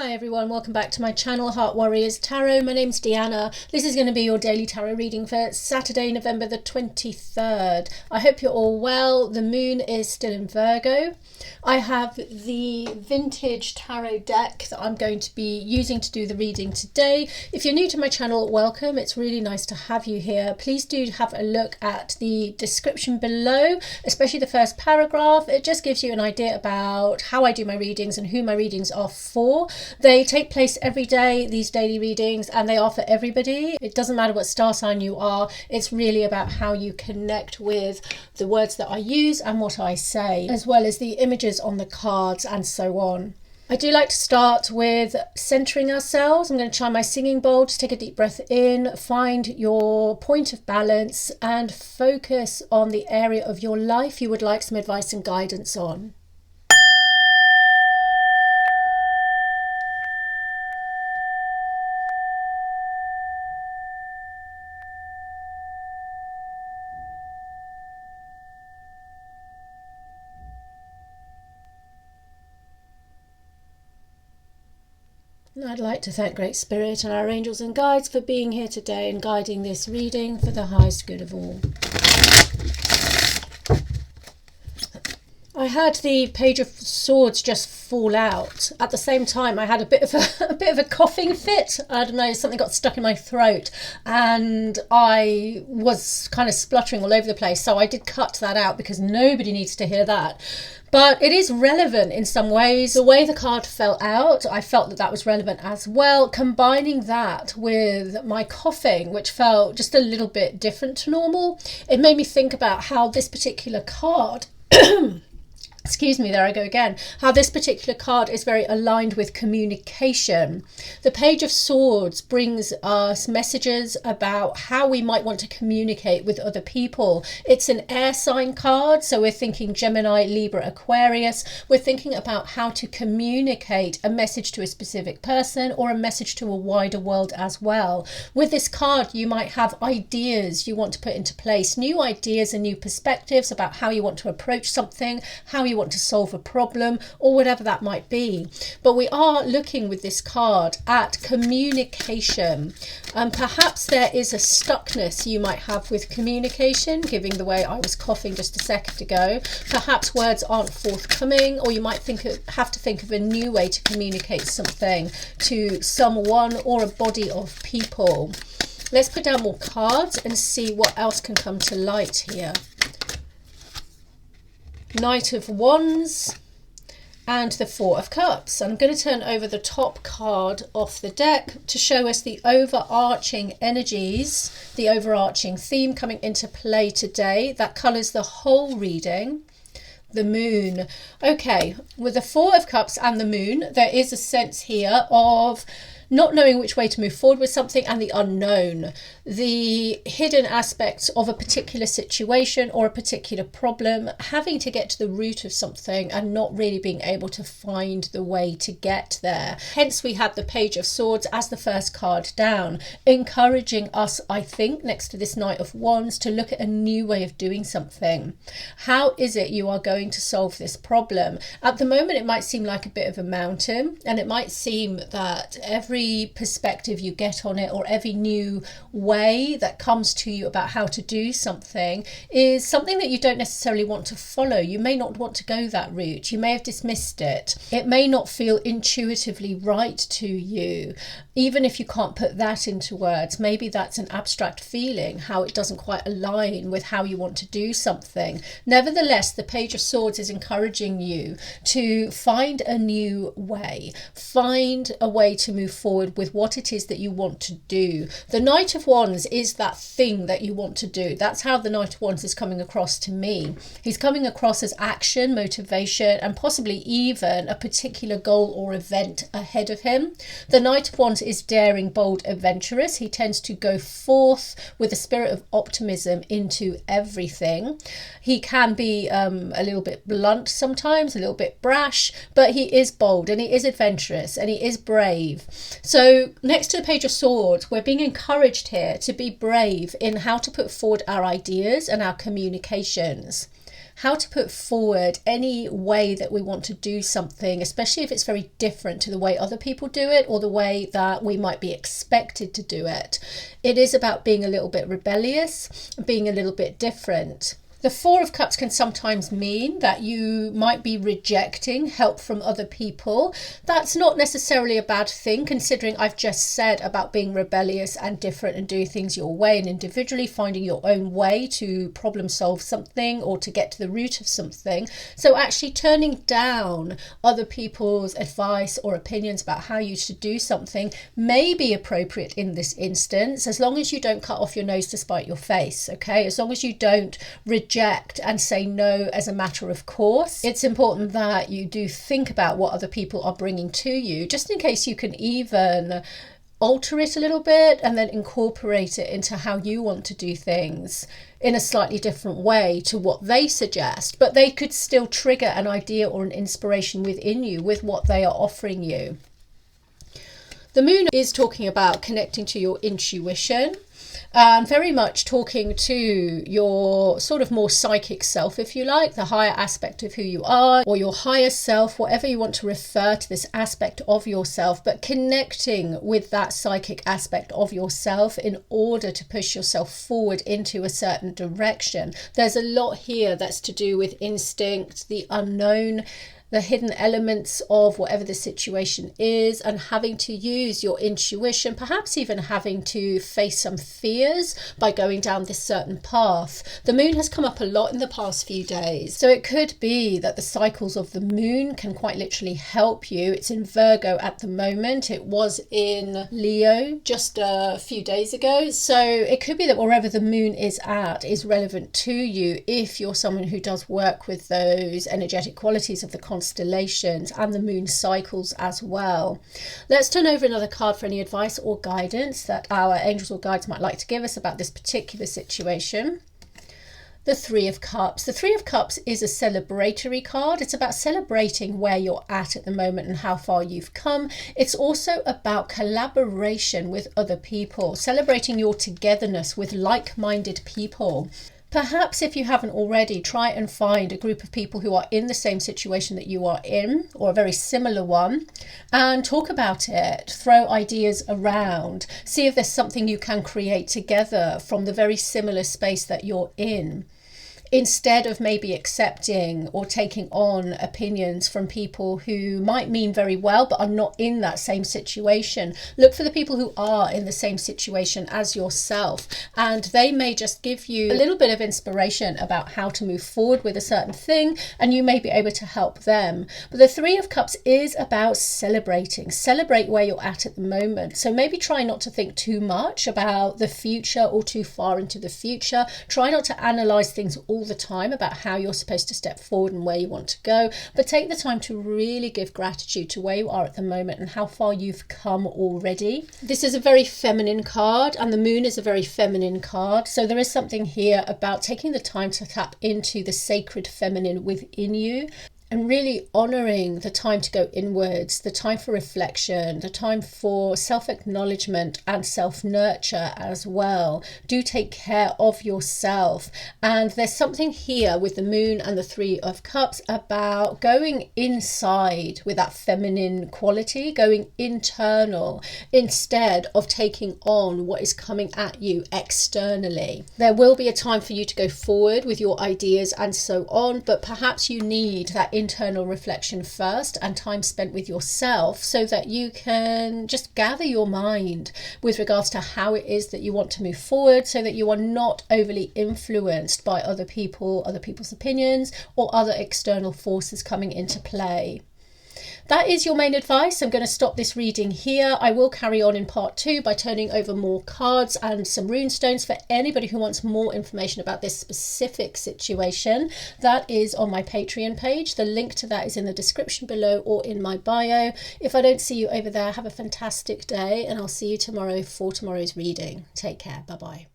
Hi everyone, welcome back to my channel, Heart Warriors Tarot. My name's Deanna. This is going to be your daily tarot reading for Saturday, November the 23rd. I hope you're all well. The moon is still in Virgo. I have the vintage tarot deck that I'm going to be using to do the reading today. If you're new to my channel, welcome. It's really nice to have you here. Please do have a look at the description below, especially the first paragraph. It just gives you an idea about how I do my readings and who my readings are for. They take place every day, these daily readings, and they are for everybody. It doesn't matter what star sign you are. It's really about how you connect with the words that I use and what I say, as well as the images on the cards and so on. I do like to start with centering ourselves. I'm going to try my singing bowl. Just take a deep breath in, find your point of balance and focus on the area of your life you would like some advice and guidance on. I'd like to thank Great Spirit and our angels and guides for being here today and guiding this reading for the highest good of all. I had the Page of Swords just fall out. At the same time, I had a bit of a coughing fit. I don't know, something got stuck in my throat and I was kind of spluttering all over the place. So I did cut that out because nobody needs to hear that. But it is relevant in some ways. The way the card fell out, I felt that that was relevant as well. Combining that with my coughing, which felt just a little bit different to normal, it made me think about how this particular card excuse me, there I go again. How this particular card is very aligned with communication. The Page of Swords brings us messages about how we might want to communicate with other people. It's an air sign card, so we're thinking Gemini, Libra, Aquarius. We're thinking about how to communicate a message to a specific person or a message to a wider world as well. With this card, you might have ideas you want to put into place, new ideas and new perspectives about how you want to approach something, how you want to solve a problem, or whatever that might be. But we are looking with this card at communication. Perhaps there is a stuckness you might have with communication, given the way I was coughing just a second ago. Perhaps words aren't forthcoming, or you might have to think of a new way to communicate something to someone or a body of people. Let's put down more cards and see what else can come to light here. Knight of Wands and the Four of Cups. I'm going to turn over the top card off the deck to show us the overarching energies, the overarching theme coming into play today that colours the whole reading. The moon. Okay, with the Four of Cups and the moon, there is a sense here of not knowing which way to move forward with something and the unknown, the hidden aspects of a particular situation or a particular problem, having to get to the root of something and not really being able to find the way to get there. Hence we had the Page of Swords as the first card down, encouraging us, I think, next to this Knight of Wands, to look at a new way of doing something. How is it you are going to solve this problem? At the moment it might seem like a bit of a mountain, and it might seem that every perspective you get on it or every new way that comes to you about how to do something is something that you don't necessarily want to follow. You may not want to go that route. You may have dismissed it. It may not feel intuitively right to you. Even if you can't put that into words, maybe that's an abstract feeling, how it doesn't quite align with how you want to do something. Nevertheless, the Page of Swords is encouraging you to find a new way, find a way to move forward with what it is that you want to do. The Knight of Wands is that thing that you want to do. That's how the Knight of Wands is coming across to me. He's coming across as action, motivation, and possibly even a particular goal or event ahead of him. The Knight of Wands is daring, bold, adventurous. He tends to go forth with a spirit of optimism into everything. He can be a little bit blunt sometimes, a little bit brash, but he is bold and he is adventurous and he is brave. So next to the Page of Swords, we're being encouraged here to be brave in how to put forward our ideas and our communications. how to put forward any way that we want to do something, especially if it's very different to the way other people do it or the way that we might be expected to do it. It is about being a little bit rebellious, being a little bit different. The Four of Cups can sometimes mean that you might be rejecting help from other people. That's not necessarily a bad thing, considering I've just said about being rebellious and different and doing things your way and individually finding your own way to problem solve something or to get to the root of something. So actually turning down other people's advice or opinions about how you should do something may be appropriate in this instance, as long as you don't cut off your nose to spite your face, okay? As long as you don't reject and say no as a matter of course. It's important that you do think about what other people are bringing to you, just in case you can even alter it a little bit and then incorporate it into how you want to do things in a slightly different way to what they suggest, but they could still trigger an idea or an inspiration within you with what they are offering you. The moon is talking about connecting to your intuition, very much talking to your sort of more psychic self, if you like, the higher aspect of who you are, or your higher self, whatever you want to refer to this aspect of yourself, but connecting with that psychic aspect of yourself in order to push yourself forward into a certain direction. There's a lot here that's to do with instinct, the unknown, the hidden elements of whatever the situation is, and having to use your intuition, perhaps even having to face some fears by going down this certain path. The moon has come up a lot in the past few days, so it could be that the cycles of the moon can quite literally help you. It's in Virgo at the moment. It was in Leo just a few days ago, so it could be that wherever the moon is at is relevant to you if you're someone who does work with those energetic qualities of the constellations and the moon cycles as well. Let's turn over another card for any advice or guidance that our angels or guides might like to give us about this particular situation. The Three of Cups. The Three of Cups is a celebratory card. It's about celebrating where you're at the moment and how far you've come. It's also about collaboration with other people, celebrating your togetherness with like-minded people. Perhaps if you haven't already, try and find a group of people who are in the same situation that you are in, or a very similar one, and talk about it, throw ideas around, see if there's something you can create together from the very similar space that you're in, instead of maybe accepting or taking on opinions from people who might mean very well but are not in that same situation. Look for the people who are in the same situation as yourself, and they may just give you a little bit of inspiration about how to move forward with a certain thing, and you may be able to help them. But the Three of Cups is about celebrating. Celebrate where you're at the moment. So maybe try not to think too much about the future or too far into the future. Try not to analyze things all the time about how you're supposed to step forward and where you want to go, but take the time to really give gratitude to where you are at the moment and how far you've come already. This is a very feminine card, and the moon is a very feminine card, so there is something here about taking the time to tap into the sacred feminine within you and really honouring the time to go inwards, the time for reflection, the time for self-acknowledgement and self-nurture as well. Do take care of yourself. And there's something here with the moon and the Three of Cups about going inside with that feminine quality, going internal instead of taking on what is coming at you externally. There will be a time for you to go forward with your ideas and so on, but perhaps you need that internal reflection first and time spent with yourself so that you can just gather your mind with regards to how it is that you want to move forward, so that you are not overly influenced by other people, other people's opinions, or other external forces coming into play. That is your main advice. I'm going to stop this reading here. I will carry on in part 2 by turning over more cards and some rune stones for anybody who wants more information about this specific situation. That is on my Patreon page. The link to that is in the description below or in my bio. If I don't see you over there, have a fantastic day, and I'll see you tomorrow for tomorrow's reading. Take care. Bye-bye.